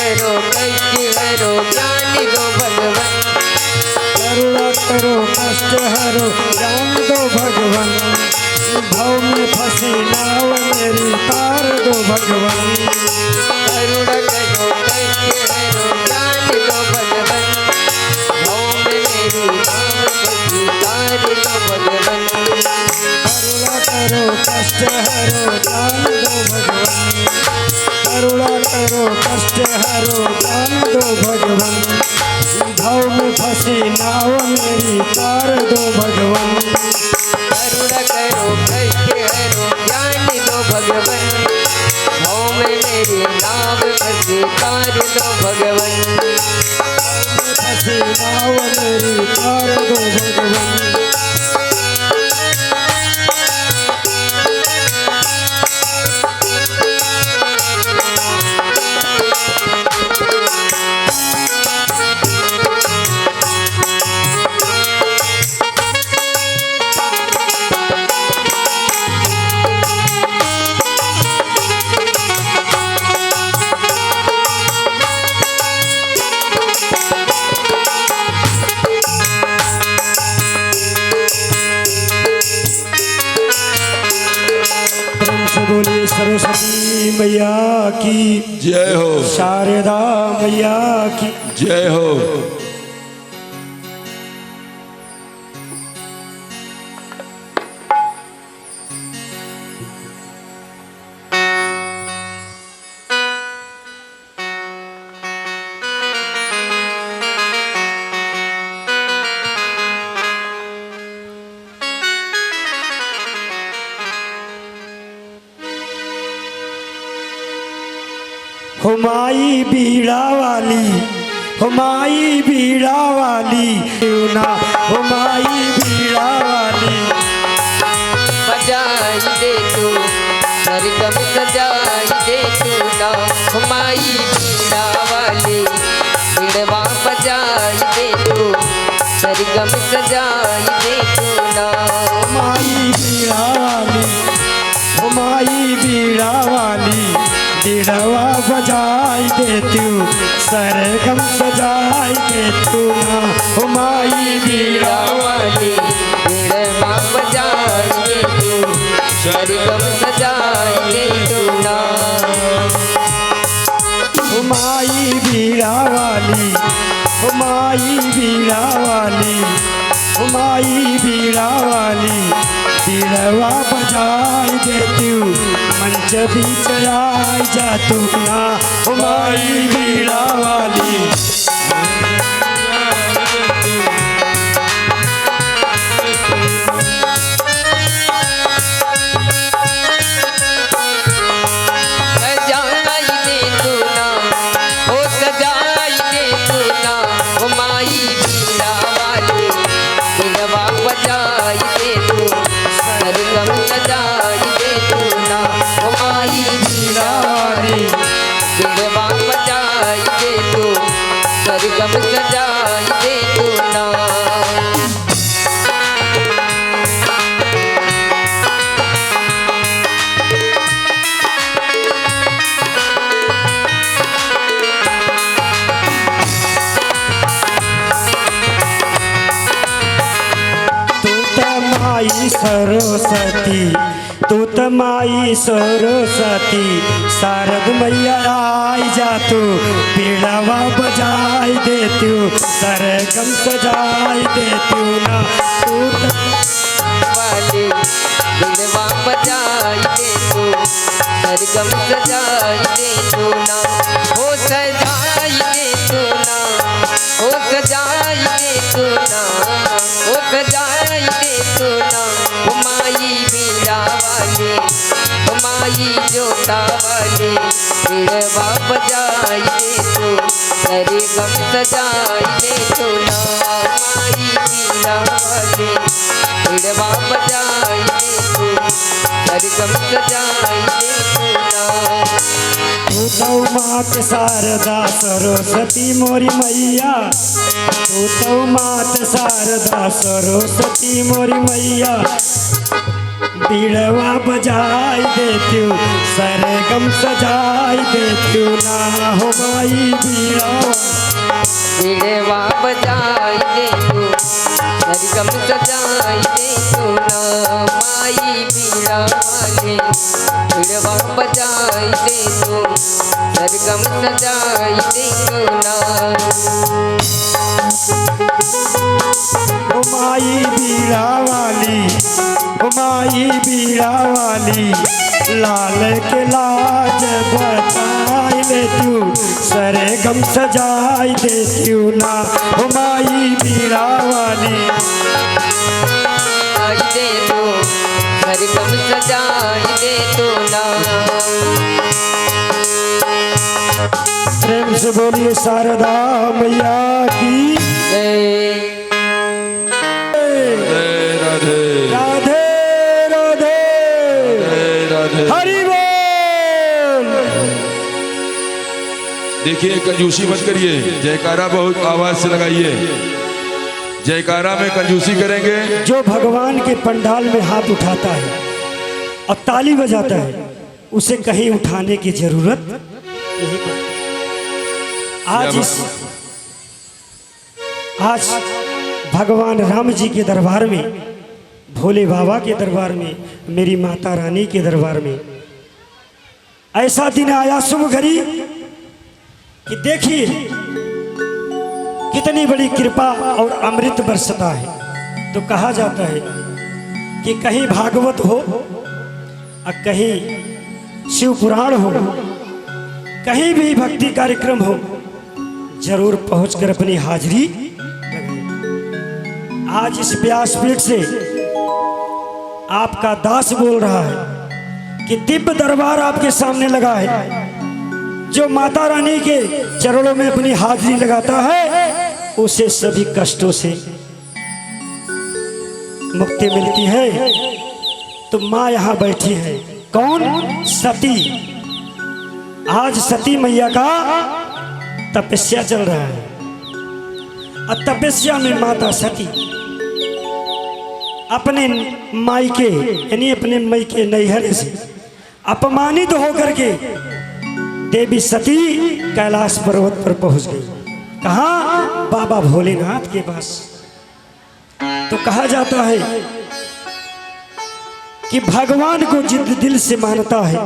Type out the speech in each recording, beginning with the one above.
करो कष्ट हरो ज्ञान दो भगवान। करुणा करो कष्ट हरो ज्ञान दो भगवान। भाव में फंसी नाव मेरी तार दो भगवान। करुणा करो कष्ट हरो ज्ञान दो भगवान। भाव में मेरी नाव फंसी तार दो भगवान। करुणा करो कष्ट हरो ज्ञान दो भगवान। करुणा करो कष्ट हरो ज्ञान दो भगवान। भाव में फंसी नाव मेरी तार दो भगवान। करुणा करो कष्ट हरो ज्ञान दो भगवान। भाव में मेरी नाव फंसी तार दो भगवान। फंसी नाव मेरी तार दो भगवान। बोलिए सरस्वती मैया की जय हो। शारदा मैया की जय हो। हुमाई बीड़ा वाली हुमाई बीड़ा वाली ना हुमाई बीड़ा वाली। बजाई दे तू सरगम सजाई दे तू ना हुमाई बीड़ा वाली। बीड़वा बजाई दे तू सरगम सजाई दे तू ना हुमाई बीड़ा वाली हुमाई बीड़ा वाली। बीड़वा बजाई दे तू सरगम सजाई दे तू ना हुमाई बीड़ा वाली। बीड़वा बजाई दे तू सरगम सजाई दे तू ना हुमाई बीड़ा वाली हुमाई बीड़ा वाली हुमाई बीड़ा वाली। बीड़वा बजाई दे तू मंच भी चढ़ाई जा तू ना हुमाई बीड़ा वाली। सजाई दे तू ना ओ सजाई दे तू ना हुमाई बीड़ा वाली। बीड़वा बजाई दे तू सरगम सजाई दे तू ना हुमाई बीड़ा वाली। बीड़वा बजाई दे तू सरगम सजाई दे तू ना माई सरस्वती तू त माई सरस्वती। शारद मैया आई जा तू बीड़वा बजाई दे तू सरगम सजाई दे तू ना तू वाली। बीड़वा बजाई दे तू सरगम सजाई दे तू ना हो सजाई दे तू ना हो सजाई दे तू ना हो सजाई दे तू ना हुमाई बीड़ा वाली हुमाई जोता वाली। बीड़वा बजाई दे तू सरगम सजाई दे तू ना हुमाई बीड़ा वाली। बीड़वा बजाई दे तू सरगम सजाई दे तू ना तू तो मात शारदा सरस्वती मोरी मैया। तू तो मात शारदा सरस्वती मोरी मैया। बीड़वा बजाई देती हूँ, सरगम सजाई देती हूँ ना हो माई बीड़वा। बीड़वा बजाई दे तू सरगम सजाई दे तू ना माई बीड़ा वाले। बीड़वा बजाई दे तू सरगम सजाई दे तू ना। ओ माई बीड़ा वाली, ओ माई बीड़ा वाली, लाल के लाज बताई ले तू, सरगम सजाई देती हूँ ना ओ माई बीड़ा वाली। आई दे तू सरगम सजाई दे तू ना। प्रेम से बोलिए शारदा मैया की जय। राधे राधे हरि बोल। देखिए कंजूसी मत करिए, जयकारा बहुत आवाज से लगाइए। जयकारा में कंजूसी करेंगे। जो भगवान के पंडाल में हाथ उठाता है और ताली बजाता है उसे कहीं उठाने की जरूरत नहीं पड़ती। आज भगवान राम जी के दरबार में, भोले बाबा के दरबार में, मेरी माता रानी के दरबार में ऐसा दिन आया शुभ घड़ी कि देखिए कितनी बड़ी कृपा और अमृत बरसता है। तो कहा जाता है कि कहीं भागवत हो और कहीं शिव पुराण हो, कहीं भी भक्ति कार्यक्रम हो, जरूर पहुंचकर अपनी हाजिरी लगाएं। आज इस व्यासपीठ से आपका दास बोल रहा है कि दिव्य दरबार आपके सामने लगा है। जो माता रानी के चरणों में अपनी हाजिरी लगाता है उसे सभी कष्टों से मुक्ति मिलती है। तो माँ यहाँ बैठी है, कौन? सती। आज सती मैया का तपस्या चल रहा है और तपस्या में माता सती अपने मायके यानी अपने मायके नैहर से अपमानित होकर के देवी सती कैलाश पर्वत पर पहुंच गई। कहाँ? बाबा भोलेनाथ के पास। तो कहा जाता है कि भगवान को जिद दिल से मानता है,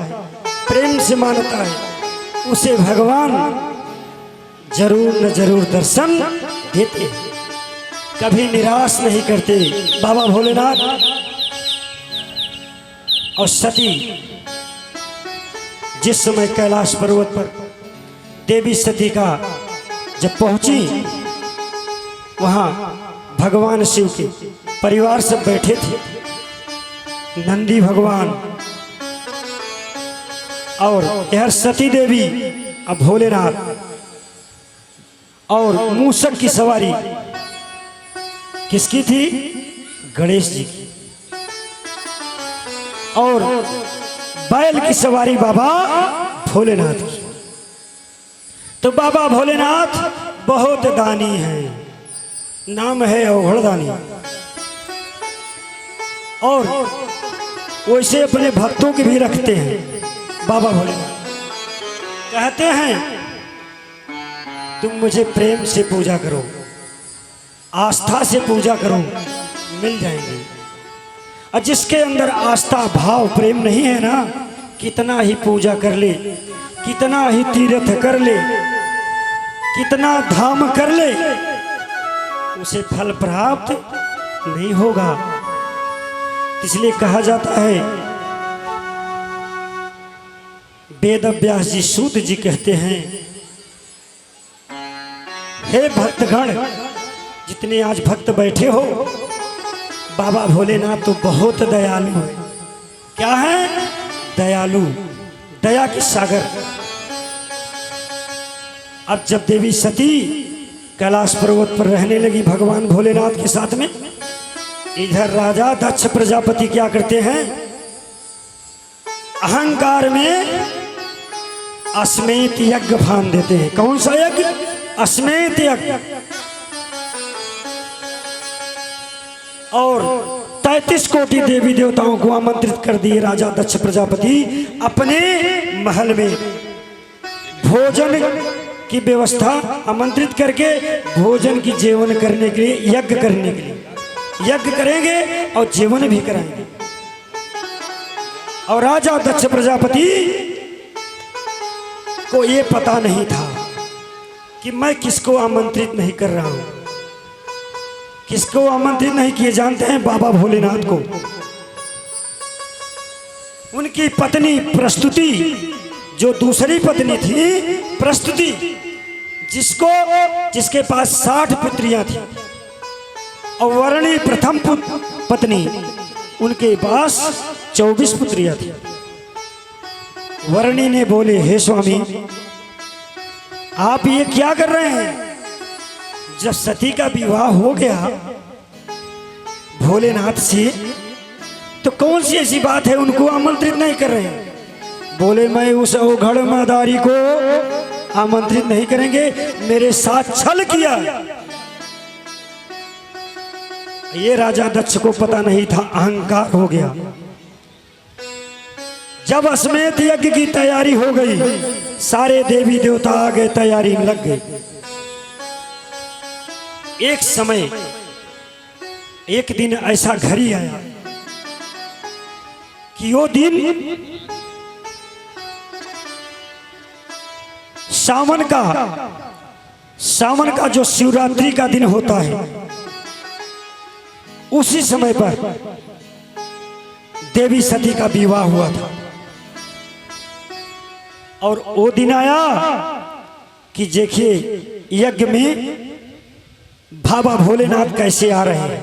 प्रेम से मानता है, उसे भगवान जरूर न जरूर दर्शन देते, कभी निराश नहीं करते बाबा भोलेनाथ। और सती जिस समय कैलाश पर्वत पर देवी सती का जब पहुंची, वहां भगवान शिव के परिवार सब बैठे थे, नंदी भगवान और यह सती देवी और भोलेनाथ और मूषक की सवारी किसकी थी? गणेश जी की। और बैल की सवारी बाबा भोलेनाथ की। तो बाबा भोलेनाथ बहुत दानी है, नाम है अवघड़दानी। और वैसे अपने भक्तों के भी रखते हैं बाबा भोलेनाथ। कहते हैं तुम मुझे प्रेम से पूजा करो, आस्था से पूजा करो, मिल जाएंगे। और जिसके अंदर आस्था भाव प्रेम नहीं है ना, कितना ही पूजा कर ले, कितना ही तीर्थ कर ले, कितना धाम कर ले, उसे फल प्राप्त नहीं होगा। इसलिए कहा जाता है, वेद व्यास जी सूत जी कहते हैं, हे भक्तगण, जितने आज भक्त बैठे हो, बाबा भोलेनाथ तो बहुत दयालु है। क्या है? दयालु, दया की सागर। अब जब देवी सती कैलाश पर्वत पर रहने लगी भगवान भोलेनाथ के साथ में, इधर राजा दक्ष प्रजापति क्या करते हैं? अहंकार में अश्वेत यज्ञ फान देते हैं। कौन सा यज्ञ? अश्वेत यज्ञ। और 37 कोटि देवी देवताओं को आमंत्रित कर दिए राजा दक्ष प्रजापति अपने महल में। भोजन की व्यवस्था आमंत्रित करके भोजन की जेवन करने के लिए यज्ञ करने के लिए यज्ञ करेंगे और जेवन भी कराएंगे। और राजा दक्ष प्रजापति को ये पता नहीं था कि मैं किसको आमंत्रित नहीं कर रहा हूं। किसको आमंत्रित नहीं किए जानते हैं? बाबा भोलेनाथ को। उनकी पत्नी प्रस्तुति, जो दूसरी पत्नी थी प्रस्तुति, जिसके पास 60 पुत्रियां थी, और वर्णी प्रथम पत्नी उनके पास 24 पुत्रियां थी। वर्णी ने बोले, हे स्वामी, आप ये क्या कर रहे हैं? जब सती का विवाह हो गया भोलेनाथ से, तो कौन सी ऐसी बात है उनको आमंत्रित नहीं कर रहे हैं? बोले, मैं उस अवघड़ मादारी को आमंत्रित नहीं करेंगे, मेरे साथ छल किया। ये राजा दक्ष को पता नहीं था, अहंकार हो गया। जब अश्वमेध यज्ञ की तैयारी हो गई, सारे देवी देवता आ गए, तैयारी में लग गई। एक समय एक दिन ऐसा घड़ी आया कि वो दिन सावन का जो शिवरात्रि का दिन होता है, उसी समय पर देवी सती का विवाह हुआ था। और वो दिन आया कि देखिए यज्ञ में बाबा भोलेनाथ कैसे आ रहे हैं।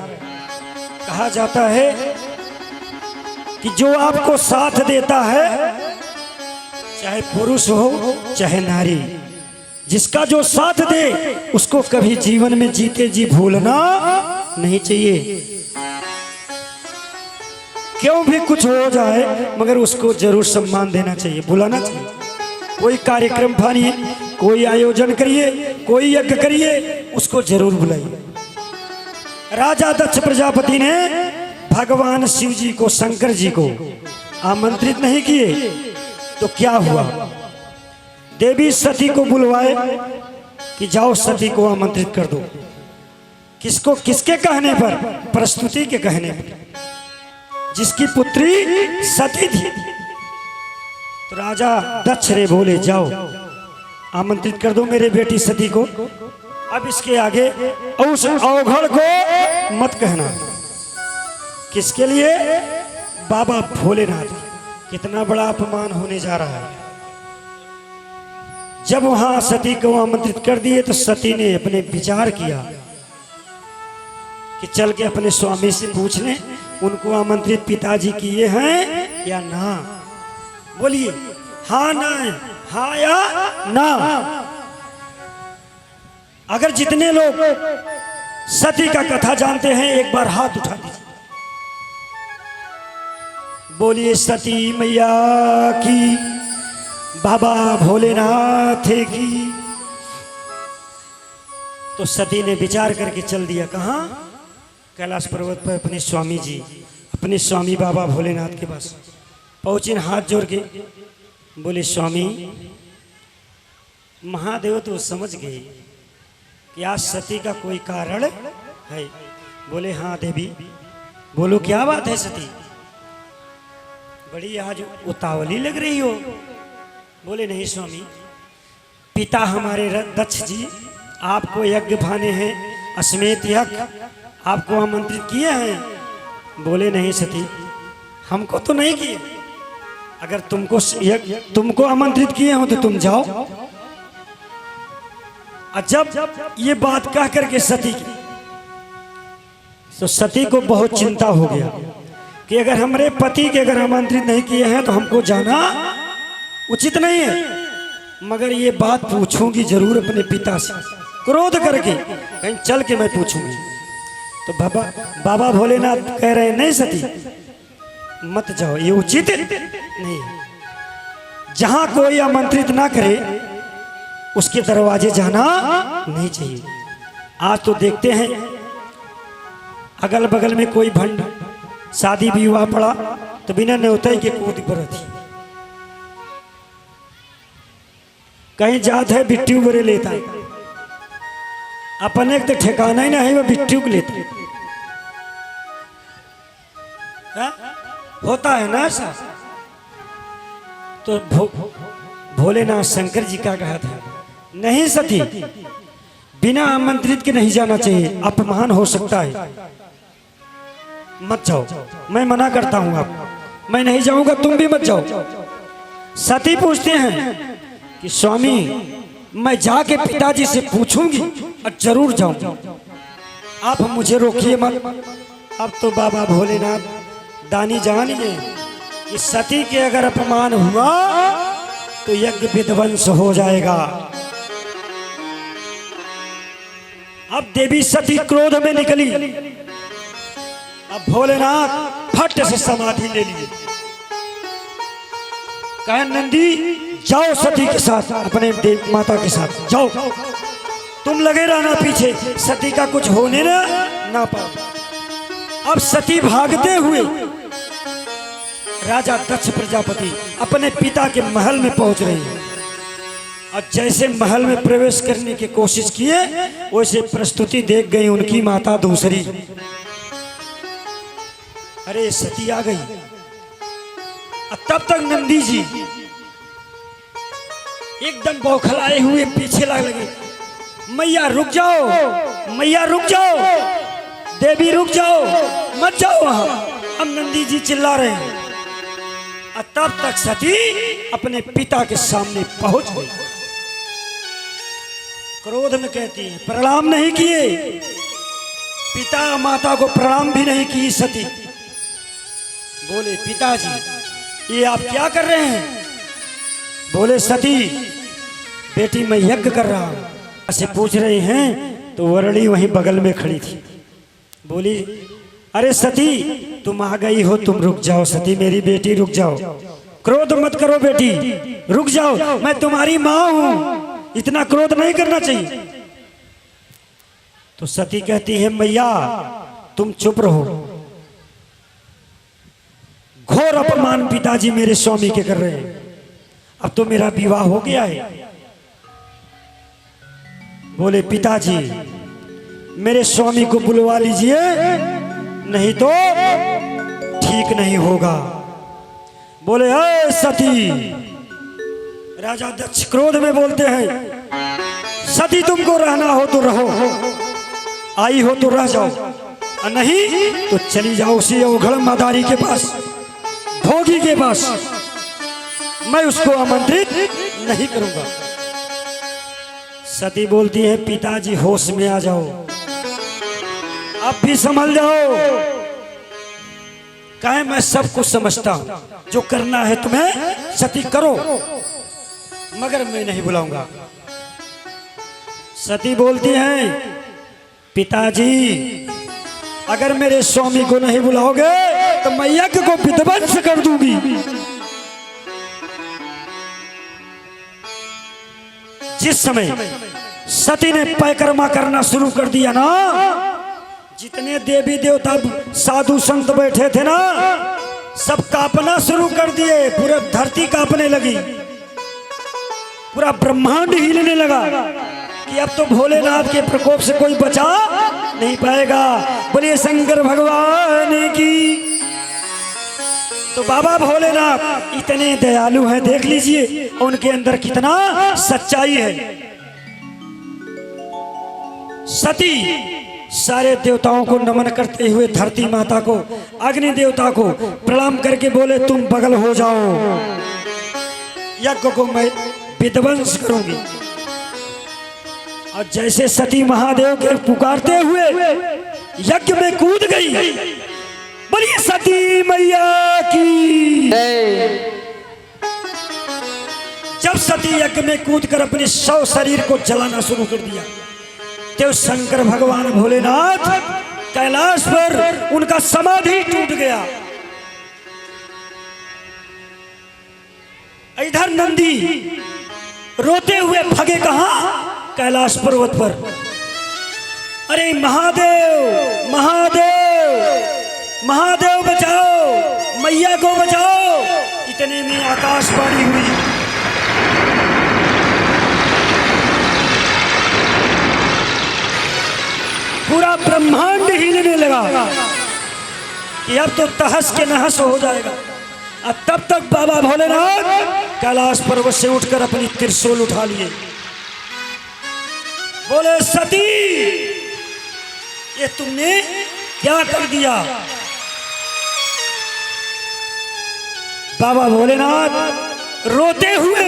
कहा जाता है कि जो आपको साथ देता है, चाहे पुरुष हो चाहे नारी, जिसका जो साथ दे उसको कभी जीवन में जीते जी भूलना नहीं चाहिए। क्यों भी कुछ हो जाए मगर उसको जरूर सम्मान देना चाहिए, बुलाना चाहिए। कोई कार्यक्रम फानिए, कोई आयोजन करिए, कोई यज्ञ करिए, उसको जरूर बुलाइए। राजा दक्ष प्रजापति ने भगवान शिव जी को, शंकर जी को आमंत्रित नहीं किए, तो क्या हुआ? देवी सती को बुलवाए कि जाओ सती को आमंत्रित कर दो। किसको? किसके कहने पर? प्रस्तुति के कहने पर, जिसकी पुत्री सती थी। तो राजा दक्ष रे बोले, जाओ आमंत्रित कर दो मेरे बेटी सती को। अब इसके आगे उस अवघड़ को मत कहना। किसके लिए? बाबा भोलेनाथ। कितना बड़ा अपमान होने जा रहा है। जब वहां सती को आमंत्रित कर दिए तो सती ने अपने विचार किया कि चल के अपने स्वामी से पूछ लें, उनको आमंत्रित पिताजी किए हैं या ना। बोलिए हाँ ना, हाँ या ना। अगर जितने लोग सती का कथा जानते हैं एक बार हाथ उठा दीजिए। बोलिए सती मैया की, बाबा भोलेनाथ की। तो सती ने विचार करके चल दिया कहाँ? कैलाश पर्वत पर अपने स्वामी जी, अपने स्वामी बाबा भोलेनाथ के पास पहुंचे, हाथ जोड़ के बोले, स्वामी महादेव तो समझ गए कि आज सती का कोई कारण है। बोले हाँ देवी। बोलो क्या बात है सती, बड़ी आज उतावली लग रही हो। बोले नहीं स्वामी, पिता हमारे दक्ष जी आपको यज्ञ भाने हैं, अश्वमेध यज्ञ आपको आमंत्रित किए हैं। बोले नहीं सती, हमको तो नहीं किए। अगर तुमको आमंत्रित किए हो तो तुम जाओ। और जब ये बात कह करके सती की, तो सती को बहुत चिंता हो गया कि अगर हमारे पति के अगर आमंत्रित नहीं किए हैं तो हमको जाना उचित नहीं है। मगर ये बात पूछूंगी जरूर अपने पिता से, क्रोध करके कहीं चल के मैं पूछूंगी। तो बाबा भोलेनाथ कह रहे नहीं सती मत जाओ, ये उचित नहीं है। जहां कोई आमंत्रित ना करे उसके दरवाजे जाना नहीं चाहिए। आज तो देखते हैं अगल बगल में कोई भंड शादी विवाह पड़ा तो बिना न्योते के कूद पर थी। कहीं जात है बिट्टू बरे लेता है, अपने तो ठिकाना ही ना है, वो बिट्टू को लेता है। होता है ना ऐसा। तो भोलेनाथ शंकर जी का कहा था, नहीं सती, बिना आमंत्रित के नहीं जाना चाहिए, अपमान हो सकता है, मत जाओ। मैं मना करता हूं, आप मैं नहीं जाऊंगा, तुम भी मत जाओ। सती पूछते हैं कि स्वामी मैं जाके पिताजी से पूछूंगी और जरूर जाऊंगी, आप मुझे रोकिए मत। अब तो बाबा भोलेनाथ दानी जानिए कि सती के अगर अपमान हुआ तो यज्ञ विध्वंस हो जाएगा। अब देवी सती क्रोध में निकली। अब भोलेनाथ फट से समाधि ले लिए। कहा नंदी जाओ सती के साथ, अपने देव माता के साथ जाओ, तुम लगे रहना पीछे, सती का कुछ होने ना पाओ। अब सती भागते हुए राजा दक्ष प्रजापति अपने पिता के महल में पहुंच रही है। और जैसे महल में प्रवेश करने की कोशिश किए वैसे प्रस्तुति देख गई उनकी माता दूसरी। अरे सती आ गई। तब तक नंदी जी एकदम बौखलाए हुए पीछे लगे, मैया रुक जाओ, मैया रुक जाओ, देवी रुक जाओ, मत जाओ वहां। अब नंदी जी चिल्ला रहे हैं। तब तक सती अपने पिता के सामने पहुंच गई। क्रोध में कहती है, प्रणाम नहीं किए, पिता माता को प्रणाम भी नहीं की सती। बोले पिताजी ये आप क्या कर रहे हैं? बोले सती बेटी मैं यज्ञ कर रहा हूं। ऐसे पूछ रहे हैं तो वरणी वहीं बगल में खड़ी थी। बोली अरे सती तुम आ गई हो, तुम रुक जाओ सती, मेरी बेटी रुक जाओ, क्रोध मत करो बेटी, रुक जाओ, मैं तुम्हारी माँ हूं, इतना क्रोध नहीं करना चाहिए। तो सती कहती है मैया तुम चुप रहो, घोर अपमान पिताजी मेरे स्वामी के कर रहे हैं, अब तो मेरा विवाह हो गया है। बोले पिताजी मेरे स्वामी को बुलवा लीजिए, नहीं तो ठीक नहीं होगा। बोले ऐ सती, राजा दक्ष क्रोध में बोलते हैं, सती तुमको रहना हो तो रहो, आई हो तो रह जाओ, और नहीं तो चली जाओ उसी अवघड़ मादारी के पास, भोगी के पास, मैं उसको आमंत्रित नहीं करूंगा। सती बोलती है पिताजी होश में आ जाओ, अब भी संभल जाओ, कहे मैं सब कुछ समझता हूं, जो करना है तुम्हें सती करो, मगर मैं नहीं बुलाऊंगा। सती बोलती है पिताजी अगर मेरे स्वामी को नहीं बुलाओगे तो मैं यज्ञ को विध्वंस कर दूंगी। जिस समय सती ने परिक्रमा करना शुरू कर दिया ना, जितने देवी देवता साधु संत बैठे थे ना, सब कांपना शुरू कर दिए, पूरा धरती कांपने लगी, पूरा ब्रह्मांड हिलने लगा कि अब तो भोलेनाथ के प्रकोप से कोई बचा नहीं पाएगा। बोलिए शंकर भगवान की। तो बाबा भोलेनाथ इतने दयालु हैं, देख लीजिए उनके अंदर कितना सच्चाई है। सती सारे देवताओं को नमन करते हुए धरती माता को, अग्नि देवता को प्रणाम करके बोले तुम बगल हो जाओ, यज्ञ को मैं विध्वंस करूंगी। और जैसे सती महादेव के पुकारते हुए यज्ञ में कूद गई। बोलिए सती मैया की। जब सती यज्ञ में कूदकर अपने 100 शरीर को जलाना शुरू कर दिया, तो शंकर भगवान भोलेनाथ कैलाश पर उनका समाधि टूट गया। इधर नंदी रोते हुए भागे कहां? कैलाश पर्वत पर। अरे महादेव महादेव महादेव बचाओ, मैया को बचाओ। इतने में आकाशवाणी हुई। पूरा ब्रह्मांड हिलने लगा कि अब तो तहस के नहस हो जाएगा। और तब तक बाबा भोलेनाथ कैलाश पर्वत से उठकर अपनी त्रिशूल उठा लिए। बोले सती, ये तुमने क्या कर दिया? बाबा भोलेनाथ रोते हुए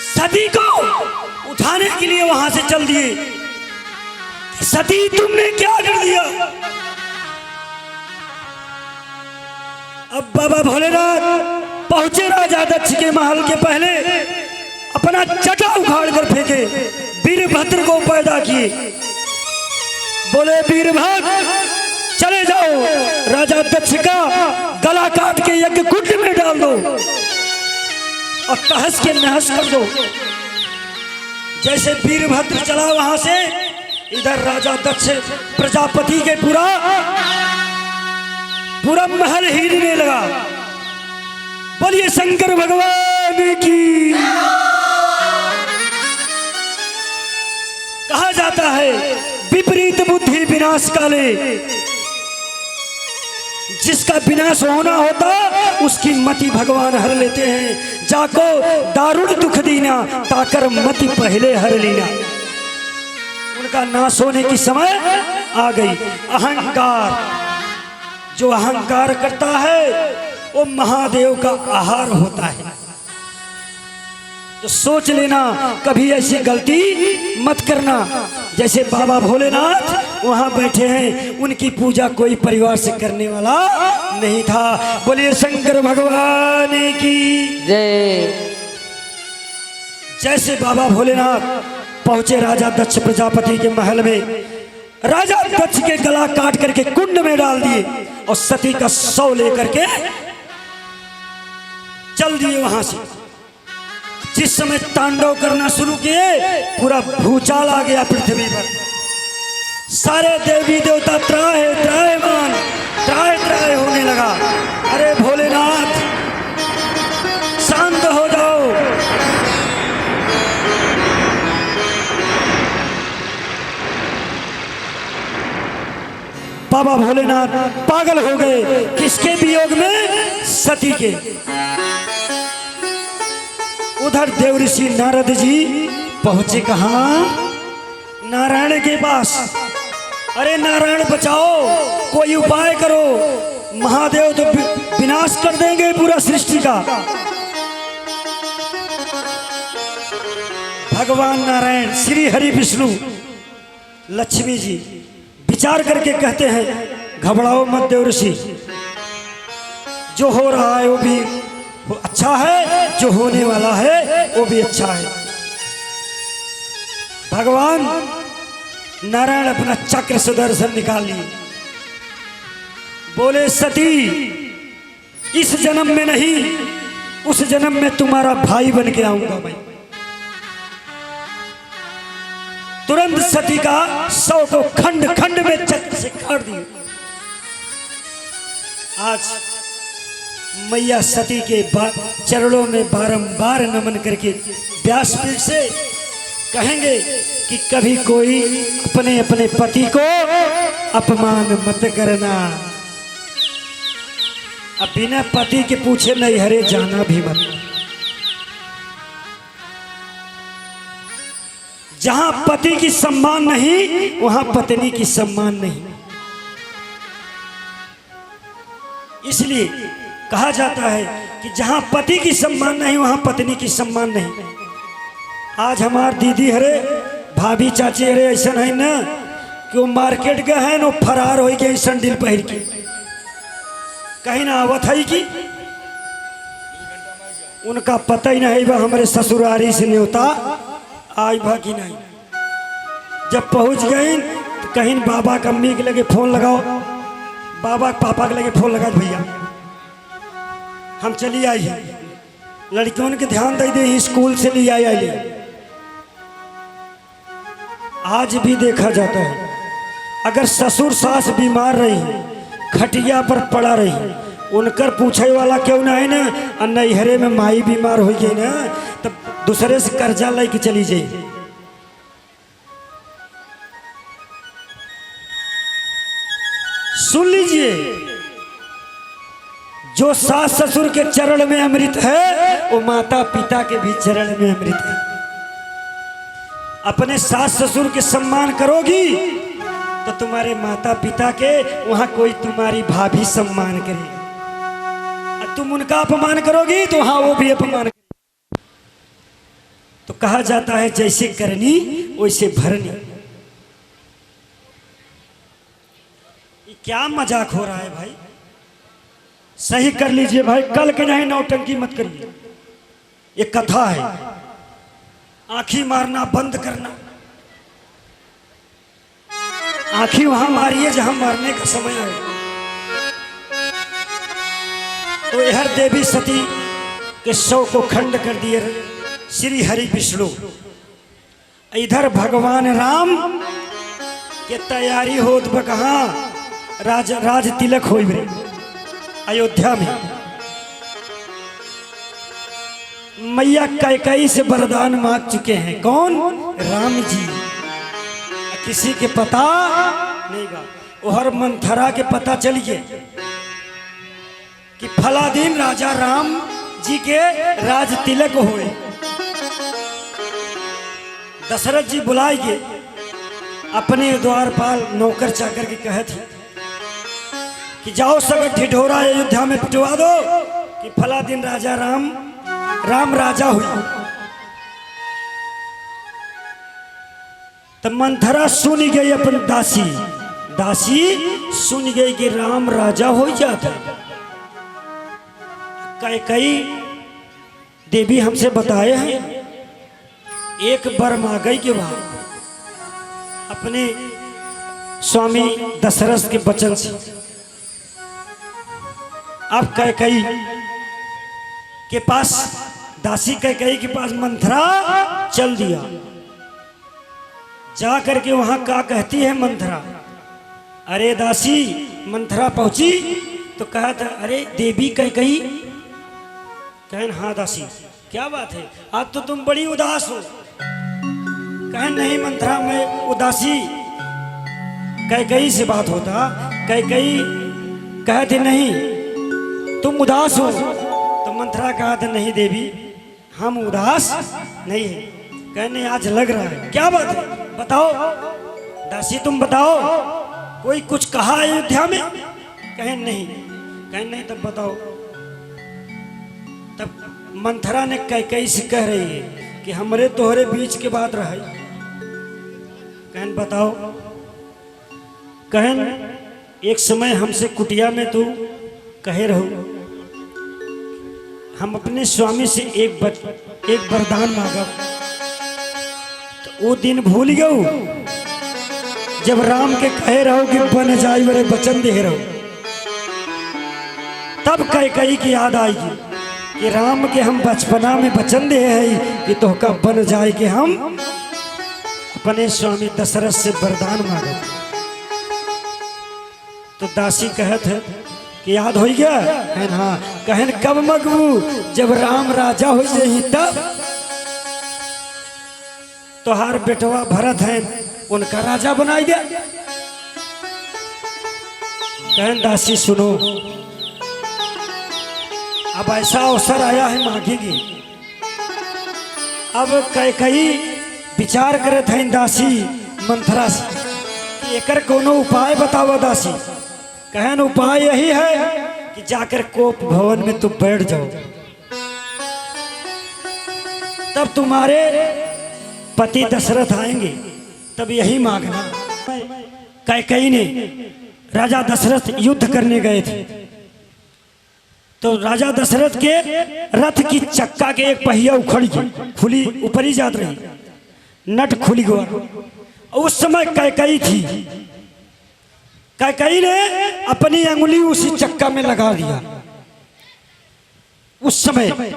सती को उठाने के लिए वहां से चल दिए। सती, तुमने क्या कर दिया? अब बाबा भोलेनाथ पहुंचे राजा दक्ष के महल के पहले, अपना चटा उखाड़ कर फेंके, वीरभद्र को पैदा किए। बोले वीरभद्र, चले जाओ, राजा दक्ष का गला काट के यज्ञ कुंड में डाल दो और तहस के नहस कर दो। जैसे वीरभद्र चला वहां से, इधर राजा दक्ष प्रजापति के पूरा महल हिलने लगा। बोलिए शंकर भगवान की। कहा जाता है विपरीत बुद्धि विनाश काले, जिसका विनाश होना होता उसकी मति भगवान हर लेते हैं। जाको दारुण दुख दीना, ताकर मति पहले हर लीना। उनका नाश होने की समय आ गई। अहंकार, जो अहंकार करता है वो महादेव का आहार होता है। तो सोच लेना, कभी ऐसी गलती मत करना। जैसे बाबा भोलेनाथ वहां बैठे हैं, उनकी पूजा कोई परिवार से करने वाला नहीं था। बोलिए शंकर भगवान की जय। जैसे बाबा भोलेनाथ पहुंचे राजा दक्ष प्रजापति के महल में, राजा दक्ष के गला काट करके कुंड में डाल दिए और सती का शव लेकर के चल दिए वहां से। जिस समय तांडव करना शुरू किए, पूरा भूचाल आ गया पृथ्वी पर। सारे देवी देवता त्रायमान त्राय होने लगा। अरे भोलेनाथ, शांत हो जाओ। बाबा भोलेनाथ पागल हो गए। किसके वियोग में? सती के। उधर देवऋषि नारद जी पहुंचे कहां? नारायण के पास। अरे नारायण बचाओ, कोई उपाय करो, महादेव तो विनाश कर देंगे पूरा सृष्टि का। भगवान नारायण, श्री हरि विष्णु, लक्ष्मी जी विचार करके कहते हैं, घबराओ मत देवऋषि, जो हो रहा है वो भी अच्छा है, जो होने वाला है वो भी अच्छा है। भगवान नारायण अपना चक्र सुदर्शन निकाल लिए। बोले सती, इस जन्म में नहीं, उस जन्म में तुम्हारा भाई बन के आऊंगा मैं। तुरंत सती का शव को खंड खंड में चक्र से काट दिए। आज मैया सती के चरणों में बारंबार नमन करके व्यासपीठ से कहेंगे कि कभी कोई अपने अपने पति को अपमान मत करना। अब बिना पति के पूछे नहीं हरे जाना भी मत। जहां पति की सम्मान नहीं, वहां पत्नी की सम्मान नहीं। इसलिए कहा जाता है कि जहां पति की सम्मान नहीं, वहां पत्नी की सम्मान नहीं। आज हमार दीदी हरे, भाभी चाची हरे ऐसा है ना कि वो मार्केट गए हैं, वो फरार हो गए संडिल पहन के, कहीं ना आवत है कि उनका पता ही नहीं बा हमारे ससुरारी से न्योता आई भा कि नहीं। जब पहुंच गए तो कहीं बाबा का अम्मी के लगे फोन लगाओ, बाबा पापा के लगे फोन लगा, भैया हम चली आई है, लड़कियों के ध्यान दे दे, स्कूल से ले आई। आज भी देखा जाता है, अगर ससुर सास बीमार रही खटिया पर पड़ा रही, उनकर पूछे वाला क्यों ना है ना, और नैहरे में माई बीमार हो गई ना, तब दूसरे से कर्जा लेके चली जाए। सुन लीजिए, जो सास ससुर के चरण में अमृत है वो माता पिता के भी चरण में अमृत है। अपने सास ससुर के सम्मान करोगी तो तुम्हारे माता पिता के वहां कोई तुम्हारी भाभी सम्मान करे, और तुम उनका अपमान करोगी तो वहां वो भी अपमान करे। तो कहा जाता है जैसे करनी वैसे भरनी। ये क्या मजाक हो रहा है भाई, सही कर लीजिए भाई, कल के नहीं नौटंकी मत करिए। ये कथा है, आंखी मारना बंद करना। आंखी वहां मारिए जहां मारने का समय आए। तो यह देवी सती के शव को खंड कर दिए श्री हरि विष्णु। इधर भगवान राम के तैयारी होत बकहा राज तिलक हो अयोध्या में। मैया कैकेयी से वरदान मांग चुके हैं, कौन? राम जी। किसी के पता नहीं बा, और मंथरा के पता चल गए कि फला दिन राजा राम जी के राज तिलक हुए। दशरथ जी बुलाए गए, अपने द्वारपाल नौकर चाकर के कहे थे कि जाओ सब ढिढोरा अयोध्या में पिटवा दो कि फला दिन राजा राम राजा हुई। तब मंथरा सुन गई, अपन दासी सुन गई कि राम राजा हो जाता। कैकेयी देवी हमसे बताए हैं, एक बार मांगई के बाद अपने स्वामी दशरथ के वचन से अब कैकेयी के पास, दासी कैकेयी के पास मंथरा चल दिया। जा करके वहां क्या कहती है मंथरा? अरे दासी, मंथरा पहुंची तो कहा था, अरे देवी कैकेयी। कहन हाँ दासी, क्या बात है, आज तो तुम बड़ी उदास हो। कहन नहीं मंथरा, मैं उदासी कैकेयी से बात होता। कैकेयी कहते नहीं तुम उदास हो। तो मंथरा कहा था नहीं देवी, हम उदास नहीं है। कहने आज लग रहा है, क्या बात है बताओ दासी, तुम बताओ, कोई कुछ कहा अयोध्या में? कहें नहीं। कहें नहीं, तब बताओ। तब मंथरा ने कैकेयी से कह रही है कि हमरे तोहरे बीच के बात रहे। कहन बताओ। कहन एक समय हमसे कुटिया में तू कहे रहो, हम अपने स्वामी से एक वरदान मांगा। तो वो दिन भूल गयो जब राम के कहे रहो कि बन जाए मेरे वचन दे रहो। तब कैकेयी की याद आएगी कि राम के हम बचपना में वचन दे है कि तोहका बन जाए कि हम अपने स्वामी दशरथ से वरदान मांगे। तो दासी कहत है कि याद हो गया है ना? कहन कब मगबू, जब राम राजा हो जाए तब। तोहार बेटवा भरत है, उनका राजा बनाई दे। कहन दासी सुनो, अब ऐसा अवसर आया है मांगेगी। अब कैकेयी विचार करत है दासी मंथरा से कि एकर कोनो उपाय बताओ दासी। कहन उपाय यही है कि जाकर कोप भवन में तुम बैठ जाओ, तब तुम्हारे पति दशरथ आएंगे, तब यही मांगना। कैकेयी ने राजा दशरथ युद्ध करने गए थे, तो राजा दशरथ के रथ की चक्का के एक पहिया उखड़ गई, खुली ऊपर ही जात रही, नट खुल गया। उस समय कैकेयी थी, कैकेयी ने अपनी अंगुली उसी चक्का में लगा दिया। उस समय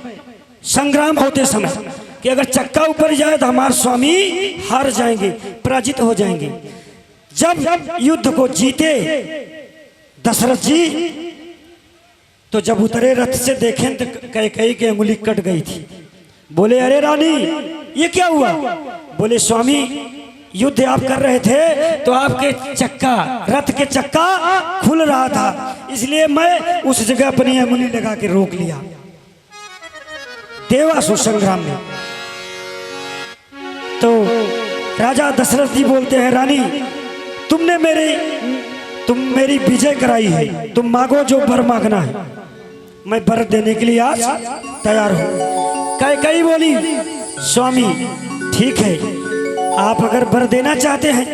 संग्राम होते समय कि अगर चक्का ऊपर जाए तो हमारे स्वामी हार जाएंगे, पराजित हो जाएंगे। जब युद्ध को जीते दशरथ जी तो जब उतरे रथ से देखें तो कैकेयी की अंगुली कट गई थी। बोले अरे रानी ये क्या हुआ? बोले स्वामी युद्ध आप कर रहे थे तो आपके चक्का रथ के चक्का खुल रहा था, इसलिए मैं उस जगह अपनी अंगुली लगा के रोक लिया देवासुर संग्राम में। तो राजा दशरथ जी बोलते हैं रानी तुम मेरी विजय कराई है, तुम मांगो जो वर मांगना है, मैं वर देने के लिए आज तैयार हूं। कैकेयी बोली स्वामी ठीक है, आप अगर वर देना चाहते हैं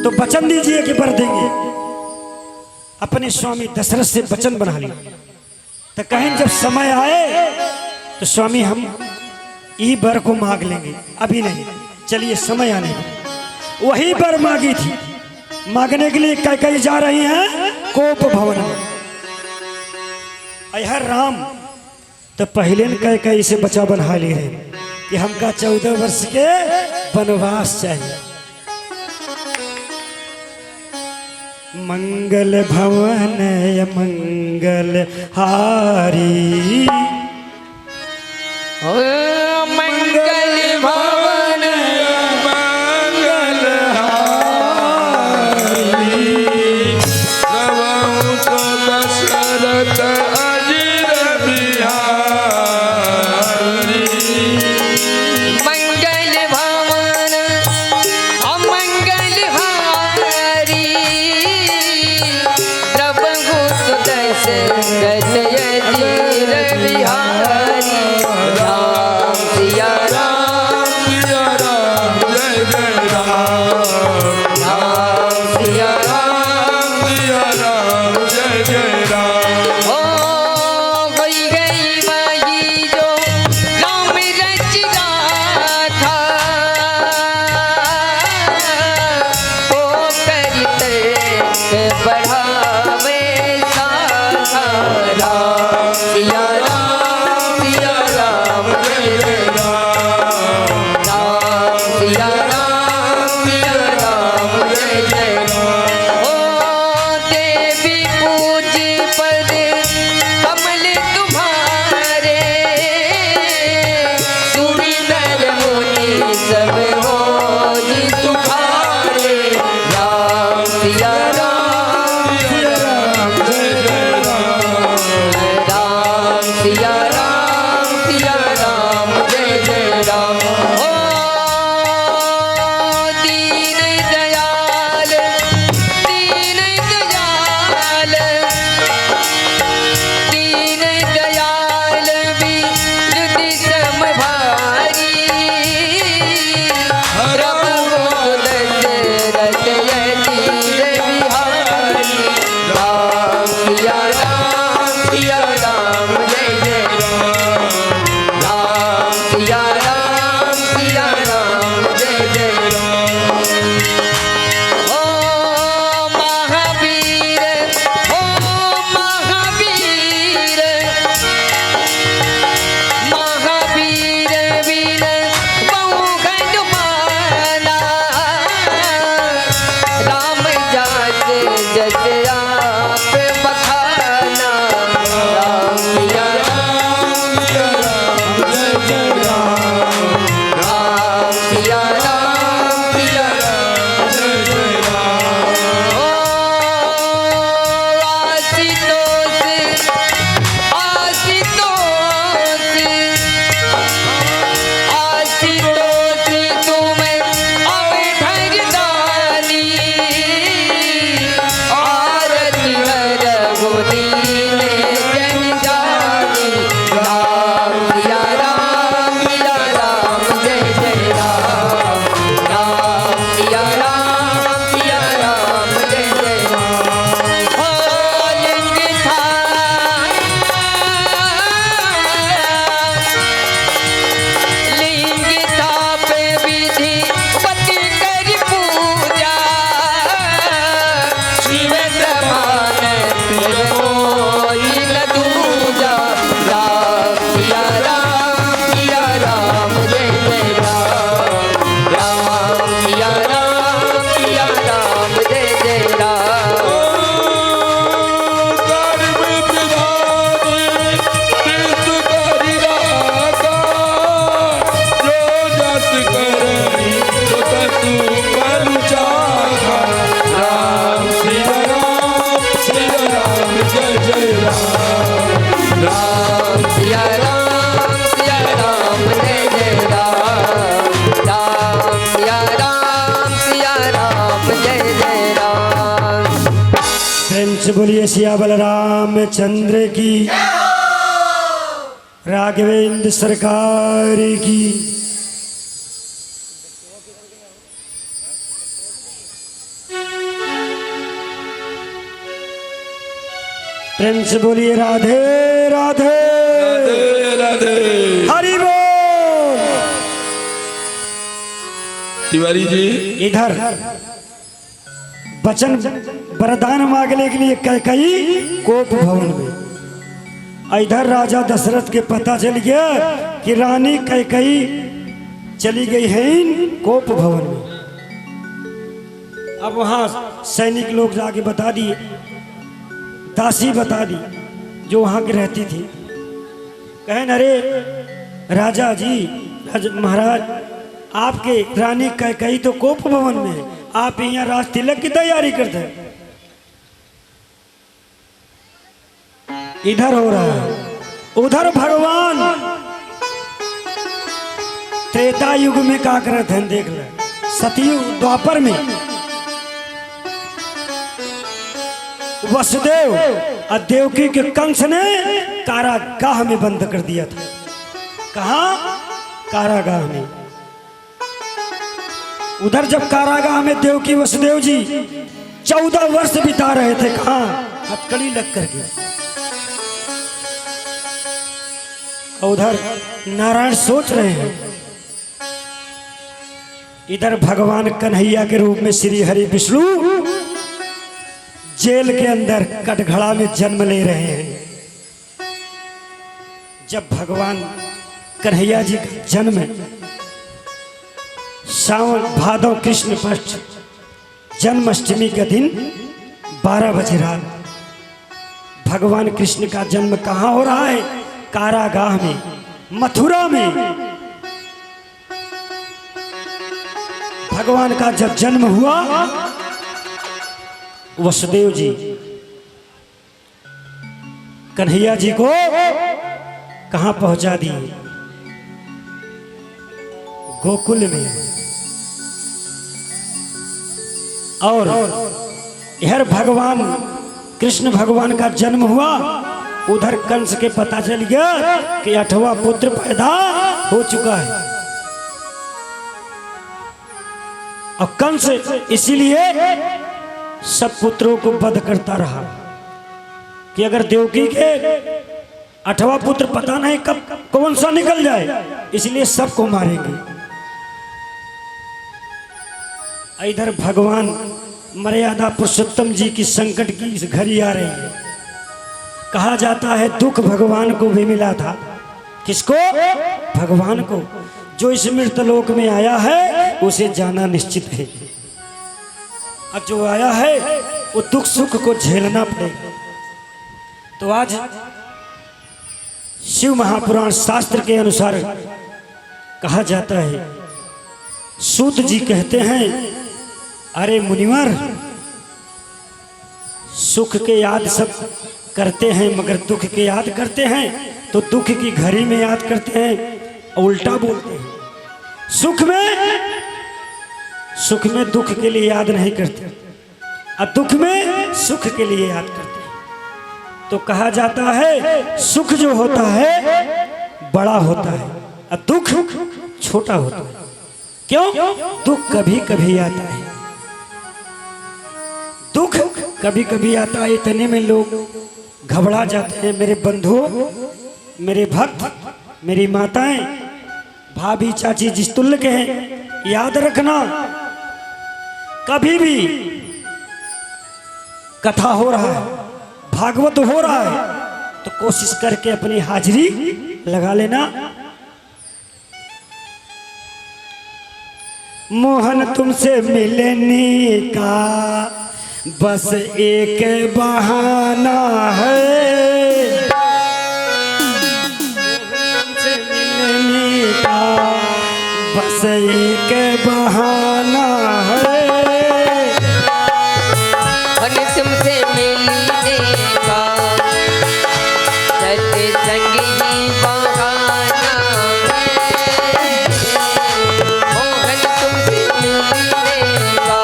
तो वचन दीजिए कि वर देंगे। अपने स्वामी दशरथ से वचन बना लिया। तो कहें जब समय आए तो स्वामी हम ई वर को मांग लेंगे, अभी नहीं, चलिए समय आने दो। वही वर मांगी थी, मांगने के लिए कैकेयी जा रही हैं कोप भवन में। अयह राम तो पहले कैकेयी से बचा बना ले रहे कि हमका 14 वर्ष के वनवास चाहिए। मंगल भवन मंगल हारी ओ मंगल भवन मंगल रवहु तो दशरथ अजिर बिहारी। मंगल भवन अमंगल हारी प्रभु दशरथ अजिर बिहारी। राम सिया राम सिया राम जय जय राम। राम सिया राम सिया राम जय जय राम। ओ गई माई जो राम रच रहा था, ओ करित बढ़ावे साथा। राम सिया राम जय जय राम। राम सिया राम जय जय राम। ओ देवी पूज पर कमल तुम्हारे, सुनी नर मुनि सब होज तुम्हारे। राम सिया राम जय जय राम। राम सिया राम जय जय राम। ओ से बोलिए सिया बलराम चंद्र की, राघवेंद्र सरकार की। प्रेम से बोलिए राधे राधे राधे राधे। हरि बोल। तिवारी जी इधर वचन वरदान मांगने के लिए कैकई कोप भवन में, इधर राजा दशरथ के पता चल गया कि रानी कैकई चली गई है कोप भवन में। अब वहां सैनिक लोग जाके बता दिए, दासी बता दी जो वहां की रहती थी, कहें अरे राजा जी महाराज आपके रानी कैकई तो कोप भवन में है, आप यहाँ राज तिलक की तैयारी करते हैं। इधर हो रहा है, उधर भगवान त्रेता युग में क्या करते हैं देख ले। सतयुग द्वापर में वसुदेव और देवकी के कंस ने कारागाह में बंद कर दिया था। कहा? कारागाह में। उधर जब कारागाह में देवकी वसुदेव जी 14 वर्ष बिता रहे थे, कहा? हथकड़ी लग करके। उधर नारायण सोच रहे हैं, इधर भगवान कन्हैया के रूप में श्री हरि विष्णु जेल के अंदर कटघड़ा में जन्म ले रहे हैं। जब भगवान कन्हैया जी का जन्म सावन भादव कृष्ण पक्ष जन्माष्टमी के दिन 12 बजे रात भगवान कृष्ण का जन्म कहाँ हो रहा है? कारागाह में, मथुरा में। भगवान का जब जन्म हुआ, वसुदेव जी कन्हैया जी को कहां पहुंचा दिए? गोकुल में। और इधर भगवान कृष्ण भगवान का जन्म हुआ, उधर कंस के पता चल गया कि 8वां पुत्र पैदा हो चुका है। और कंस इसीलिए सब पुत्रों को वध करता रहा कि अगर देवकी के 8वां पुत्र पता नहीं कब कौन सा निकल जाए, इसलिए सबको मारेंगे। इधर भगवान मर्यादा पुरुषोत्तम जी की संकट की घड़ी आ रही है। कहा जाता है दुख भगवान को भी मिला था। किसको? भगवान को। जो इस मृतलोक में आया है उसे जाना निश्चित है। अब जो आया है वो दुख सुख को झेलना पड़ेगा। तो आज शिव महापुराण शास्त्र के अनुसार कहा जाता है, सूत जी कहते हैं, अरे मुनिवर, सुख के याद सब करते हैं मगर दुख के याद करते हैं तो दुख की घड़ी में याद करते हैं, उल्टा बोलते हैं। सुख में दुख के लिए याद नहीं करते और दुख में सुख के लिए याद करते हैं। तो कहा जाता है सुख जो होता है बड़ा होता है और दुख छोटा होता है। क्यों? दुख कभी कभी आता है, दुख कभी कभी आता है। इतने में लोग घबरा जाते हैं। मेरे बंधुओं, मेरे भक्त, मेरी माताएं, भाभी, चाची जिस तुल्य के हैं, याद रखना कभी भी कथा हो रहा है, भागवत हो रहा है तो कोशिश करके अपनी हाजिरी लगा लेना। मोहन तुमसे मिलने का बस एक बहाना है, तुमसे मिलने का बस एक बहाना है। मन तुमसे मिलने का सत्संग ही बहाना है। मोहन तुमसे मिलने का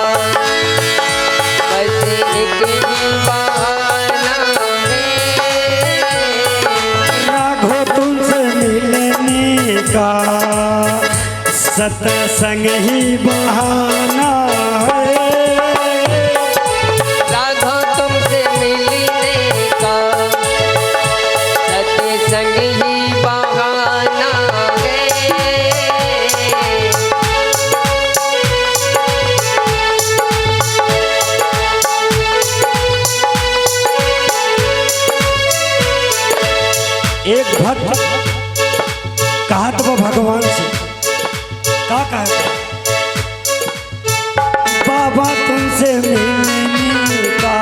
बस एक ही बहाना सत्संग ही बहाना है। राघव तुमसे मिलने का सत्संग ही बहाना है। एक भक्त कहा तो भगवान से क्या कहा बाबा तुमसे मिलने का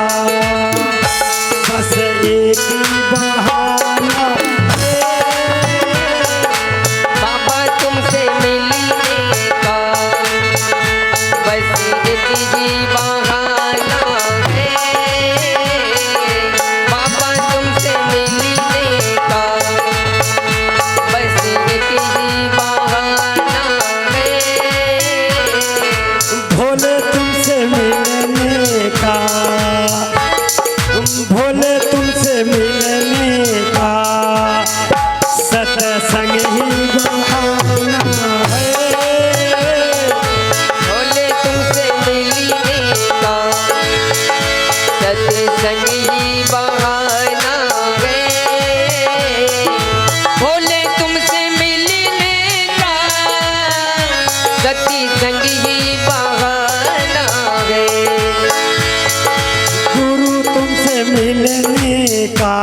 बस एक ही बहाना है। बाबा तुमसे मिलने का बस एक ही बहाना है। बाबा तुमसे मिलने का बस एक ही बहाना है। भोले तुमसे मिलने का भोले तुमसे मिलने का सत्संग ही बहाना है। भोले तुमसे मिलने का सत्संग ही बहाना है। भोले तुमसे मिलने का सत्संग ही बहाना है। गुरु तुमसे मिलने का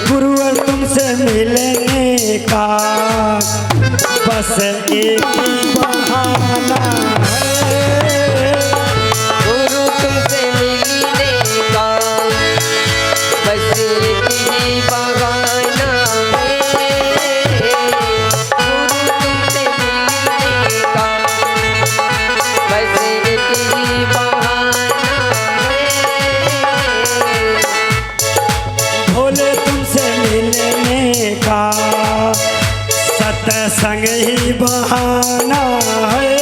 गुरुवर तुमसे मिलने का बस एक ही बहाना है। गुरु तुमसे मिलने का बस एक ही बहाना है। गुरु तुमसे मिलने का बस एक ही बहाना है। भोले तुमसे मिलने का सत्संग ही बहाना है।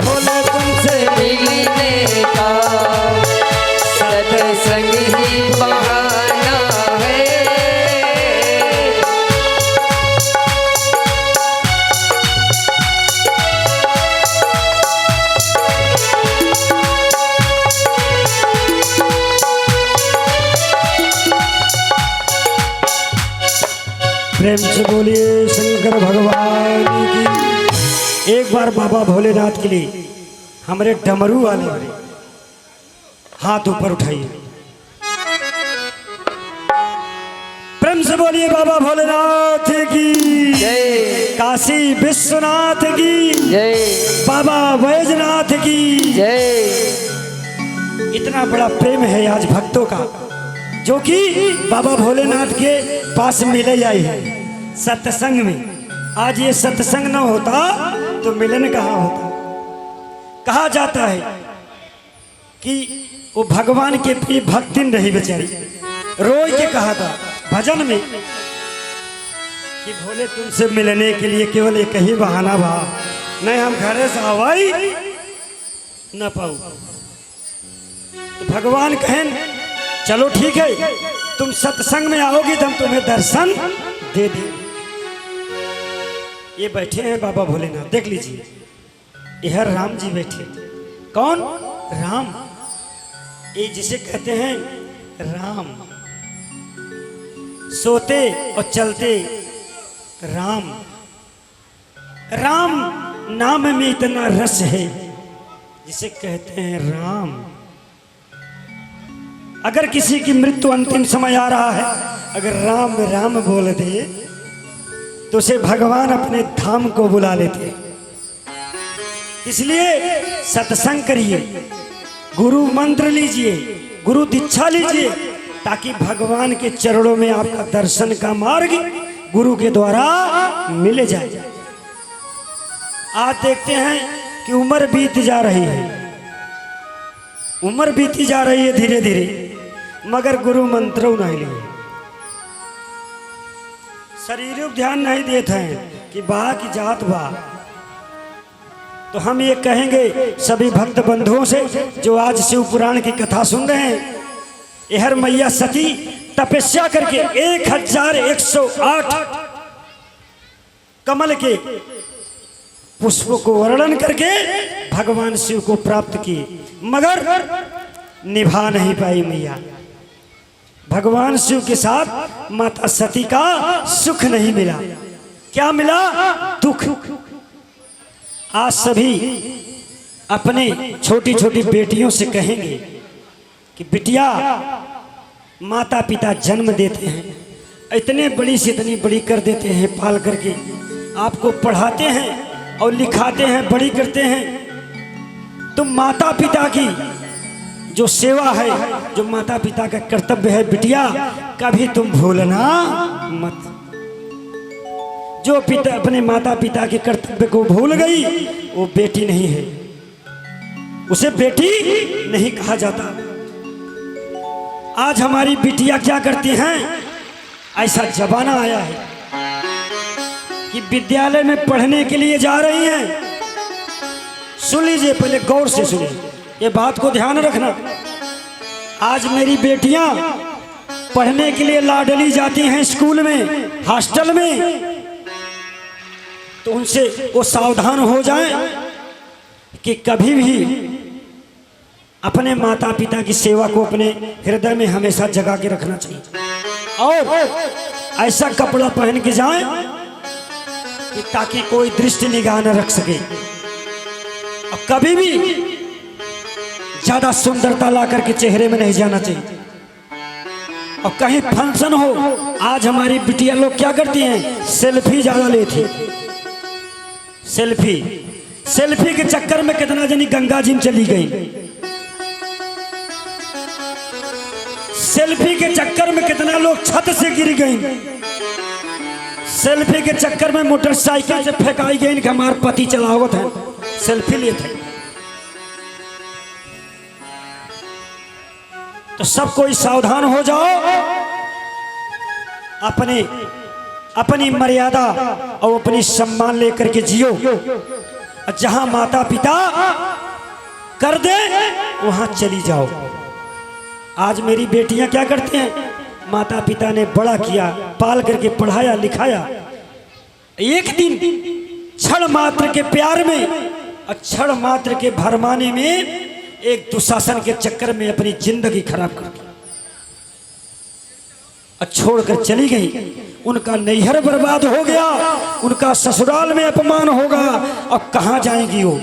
भोले तुमसे मिलने का सत्संग ही बहाना है। प्रेम से बोलिए शंकर भगवान की। एक बार बाबा भोलेनाथ के लिए हमारे डमरू वाले हाथ ऊपर उठाइए। प्रेम से बोलिए बाबा भोलेनाथ की जय काशी विश्वनाथ की जय बाबा बैजनाथ की। जय। इतना बड़ा प्रेम है आज भक्तों का जो कि बाबा भोलेनाथ के पास मिले आई है सत्संग में। आज ये सत्संग न होता तो मिलन कहाँ होता। कहा जाता है कि वो भगवान के प्रिय भक्तिन रही बेचारी, रोज के कहा था भजन में कि भोले तुमसे मिलने के लिए केवल एक ही बहाना बा, नहीं हम घरे से आवाई न पाऊ। तो भगवान कहें चलो ठीक है तुम सत्संग में आओगी तो हम तुम्हें दर्शन दे दें। ये बैठे हैं बाबा भोलेनाथ, देख लीजिए यह राम जी बैठे। कौन? राम। ये जिसे कहते हैं राम, सोते और चलते राम। राम नाम में इतना रस है जिसे कहते हैं राम। अगर किसी की मृत्यु अंतिम समय आ रहा है, अगर राम राम बोल दे तो उसे भगवान अपने धाम को बुला लेते। इसलिए सत्संग करिए, गुरु मंत्र लीजिए, गुरु दीक्षा लीजिए, ताकि भगवान के चरणों में आपका दर्शन का मार्ग गुरु के द्वारा मिल जाए। आज देखते हैं कि उम्र बीत जा रही है, उम्र बीती जा रही है धीरे धीरे, मगर गुरु मंत्र नहीं लिए, शरीर ध्यान नहीं देते हैं कि बा की जात बा। तो हम ये कहेंगे सभी भक्त बंधुओं से जो आज शिव पुराण की कथा सुन रहे हैं, यहर मैया सती तपस्या करके 1108 कमल के पुष्पों को वर्णन करके भगवान शिव को प्राप्त किए, मगर निभा नहीं पाई मैया। भगवान शिव के साथ माता सती का सुख नहीं मिला। क्या मिला? दुख। आज सभी अपने छोटी छोटी बेटियों से कहेंगे कि बिटिया, माता पिता जन्म देते हैं, इतने बड़ी से इतनी बड़ी कर देते हैं, पाल करके आपको पढ़ाते हैं और लिखाते हैं, बड़ी करते हैं। तो माता पिता की जो सेवा है, जो माता पिता का कर्तव्य है बिटिया, कभी तुम भूलना मत। जो पिता अपने माता पिता के कर्तव्य को भूल गई, वो बेटी नहीं है, उसे बेटी नहीं कहा जाता। आज हमारी बिटिया क्या करती हैं? ऐसा जमाना आया है कि विद्यालय में पढ़ने के लिए जा रही हैं। सुन लीजिए, पहले गौर से सुनिए, ये बात को ध्यान रखना। आज मेरी बेटियां पढ़ने के लिए लाडली जाती हैं स्कूल में, हॉस्टल में, तो उनसे वो सावधान हो जाएं कि कभी भी अपने माता पिता की सेवा को अपने हृदय में हमेशा जगा के रखना चाहिए और ऐसा कपड़ा पहन के जाएं कि ताकि कोई दृष्टि निगाह न रख सके। और कभी भी ज्यादा सुंदरता ला करके चेहरे में नहीं जाना चाहिए। और कहीं फंक्शन हो, आज हमारी बिटिया लोग क्या करती हैं? सेल्फी ज्यादा लेती। सेल्फी के चक्कर में कितना जनी गंगा जी में चली गई। सेल्फी के चक्कर में कितना लोग छत से गिर गई। सेल्फी के चक्कर में मोटरसाइकिल से फेंकाई गई कि हमारे पति चलावत है, सेल्फी लेते। तो सब कोई सावधान हो जाओ, अपनी मर्यादा और अपनी सम्मान लेकर के जियो। जहां माता पिता कर दे वहां चली जाओ। आज मेरी बेटियां क्या करती हैं? माता पिता ने बड़ा किया, पाल करके पढ़ाया लिखाया, एक दिन क्षण मात्र के प्यार में, क्षण मात्र के भरमाने में, एक दुशासन के चक्कर में अपनी जिंदगी खराब कर दी और छोड़कर चली गई। उनका नैहर बर्बाद हो गया, उनका ससुराल में अपमान होगा। अब कहां जाएंगी वो?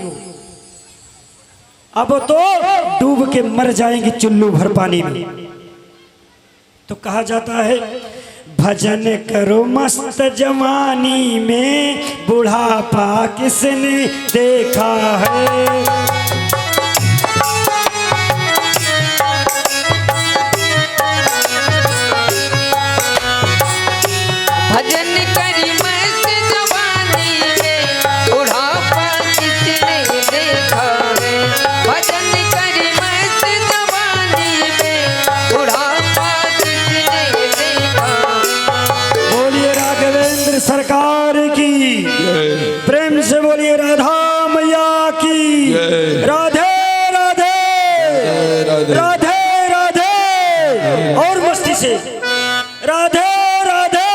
अब तो डूब के मर जाएंगी चुल्लू भर पानी में। तो कहा जाता है, भजन करो मस्त जवानी में, बुढ़ापा किसने देखा है। भजन करी मस्त जवानी में, बुढ़ापा किसने देखा है। भजन करी मस्त जवानी में, बुढ़ापा किसने देखा। बोलिए राघवेंद्र सरकार की, प्रेम से बोलिए राधा मैया की। राधे राधे राधे राधे, और मस्ती से राधे राधे,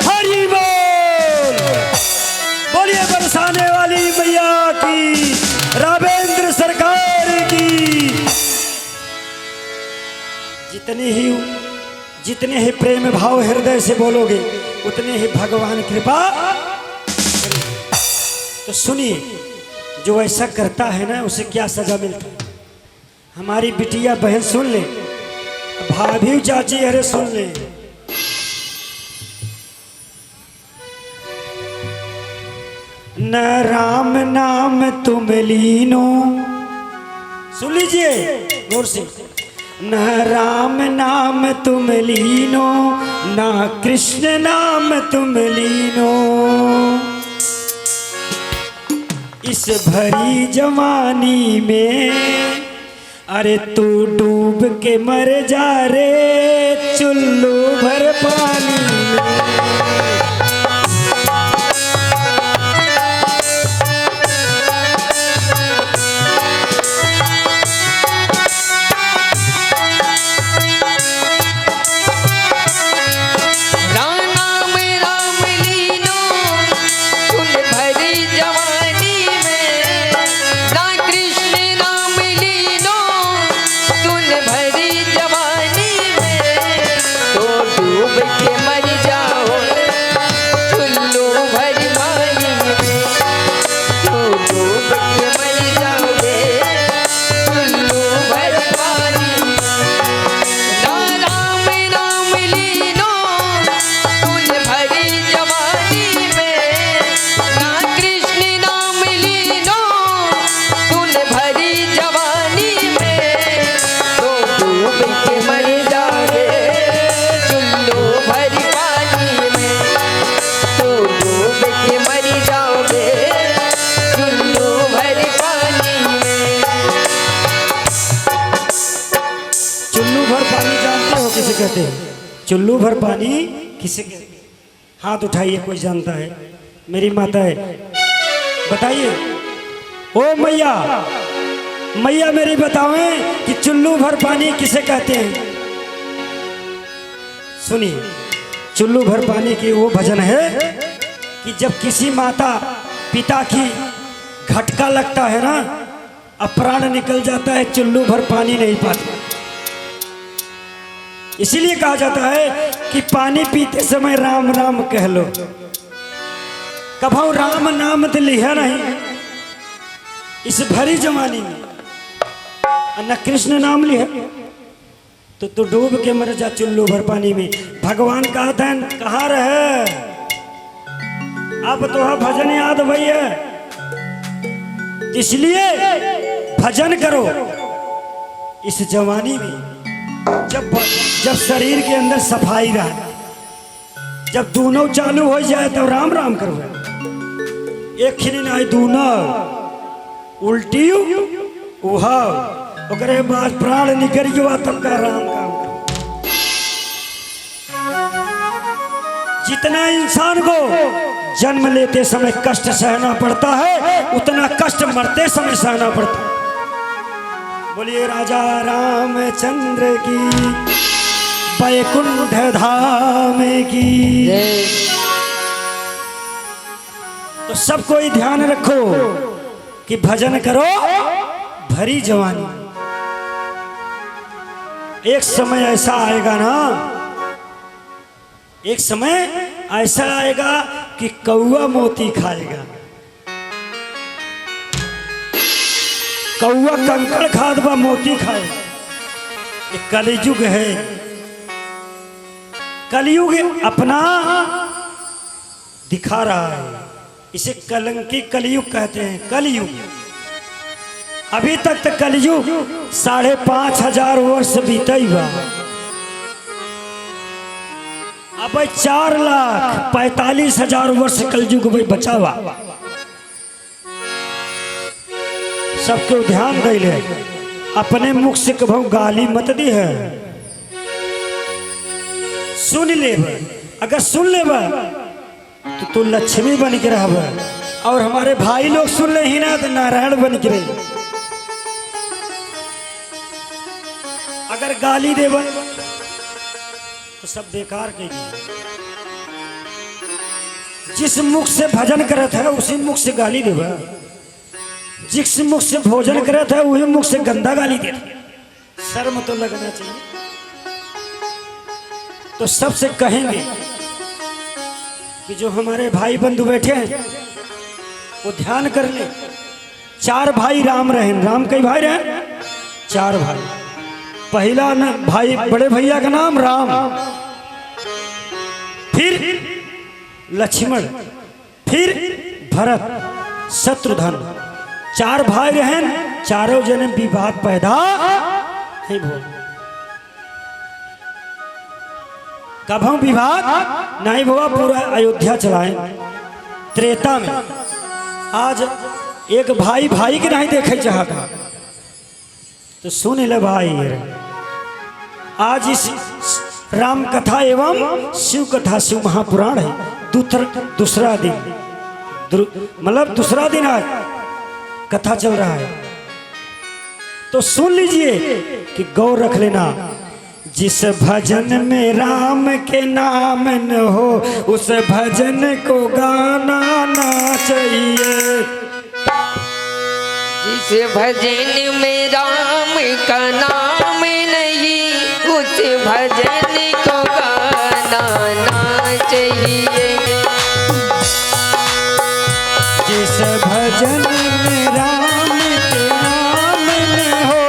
हरि बोल। बोलिए बरसाने वाली मैया की, राघवेंद्र सरकार की। जितने ही प्रेम भाव हृदय से बोलोगे, उतने ही भगवान कृपा। तो सुनिए, जो ऐसा करता है ना, उसे क्या सजा मिलता है। हमारी बिटिया बहन सुन ले, भाभी चाची अरे सुन ले। न राम नाम तुम लीनो, सुन लीजिए गौर से। न राम नाम तुम लीनो, ना कृष्ण नाम तुम लीनो। इस भरी जवानी में अरे तू डूब के मर जा रे चुल्लू भर पानी में। राम राम लीनो, कहते हैं? चुल्लू भर पानी किसे कहते हैं? हाथ उठाइए, कोई जानता है? मेरी माता है, बताइए। ओ मैया, मैया मेरी बतावें कि चुल्लू भर पानी किसे कहते हैं? सुनिए, चुल्लू भर पानी की वो भजन है कि जब किसी माता पिता की घटका लगता है ना, अब प्राण निकल जाता है, चुल्लू भर पानी नहीं पाता। इसीलिए कहा जाता है कि पानी पीते समय राम राम कह लो। कभू राम नाम तो लिया नहीं इस भरी जवानी में, न कृष्ण नाम लिया तो डूब के मर जा चुल्लू भर पानी में। भगवान का धन कहाँ रहे? अब तो भजन याद भैया, इसलिए भजन करो इस जवानी में। जब शरीर के अंदर सफाई रहे, जब दोनों चालू हो जाए तो राम राम करो। एक खिन आई दूना उल्टी उहा, ओकरे बाद प्राण निकल गया तब का राम काम करो। जितना इंसान को जन्म लेते समय कष्ट सहना पड़ता है, उतना कष्ट मरते समय सहना पड़ता है। बोलिए राजा रामचंद्र की, वैकुंठ धाम की। तो सब कोई ध्यान रखो कि भजन करो भरी जवानी। एक समय ऐसा आएगा ना, एक समय ऐसा आएगा कि कौआ मोती खाएगा। कौआ कंकड़ खाद बा मोती खाएगा। ये कलयुग है। कलयुग अपना दिखा रहा है। इसे कलंकी कलयुग कहते हैं। कलयुग अभी तक तो कलयुग 5,500 वर्ष बीता ही हुआ। अब 4,45,000 वर्ष कलयुग भाई बचा हुआ। सबको ध्यान दे ले, अपने मुख से कभू गाली मत दी है। सुन ले, अगर सुन ले तो तू लक्ष्मी बन के रह। और हमारे भाई लोग सुन ले ही ना तो नारायण बन के रहे। अगर गाली देव तो सब बेकार के। जिस मुख से भजन करत है उसी मुख से गाली देव। जिस मुख से भोजन करत है वही मुख से गंदा गाली दे। शर्म तो लगना चाहिए। तो सबसे कहेंगे कि जो हमारे भाई बंधु बैठे हैं वो ध्यान कर ले। 4 भाई राम रहे। राम कई भाई रहे? 4 भाई। पहला न भाई बड़े भैया का नाम राम, फिर लक्ष्मण, फिर भरत, शत्रुघ्न। 4 भाई रहे। चारों जने विवाद पैदा नहीं भो। कभू विवाद नहीं हुआ। पूरा अयोध्या चलाए त्रेता में। आज एक भाई भाई के नहीं देखे चाहता तो सुन ले भाई। आज इस राम कथा एवं शिव कथा, शिव महापुराण है। दूसरा दिन, मतलब दूसरा दिन आज कथा चल रहा है। तो सुन लीजिए कि गौर रख लेना। जिस भजन में राम के नाम न हो उस भजन को गाना ना चाहिए। जिस भजन में राम का नाम नहीं उस भजन को गाना ना चाहिए। जिस भजन में राम के नाम न हो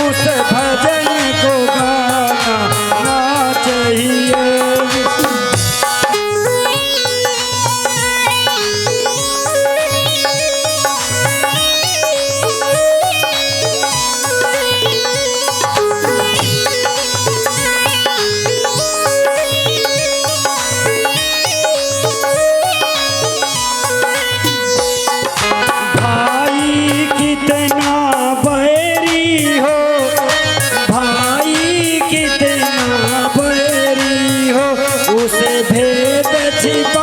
उस भजन को गाना ना चाहिए। छिपा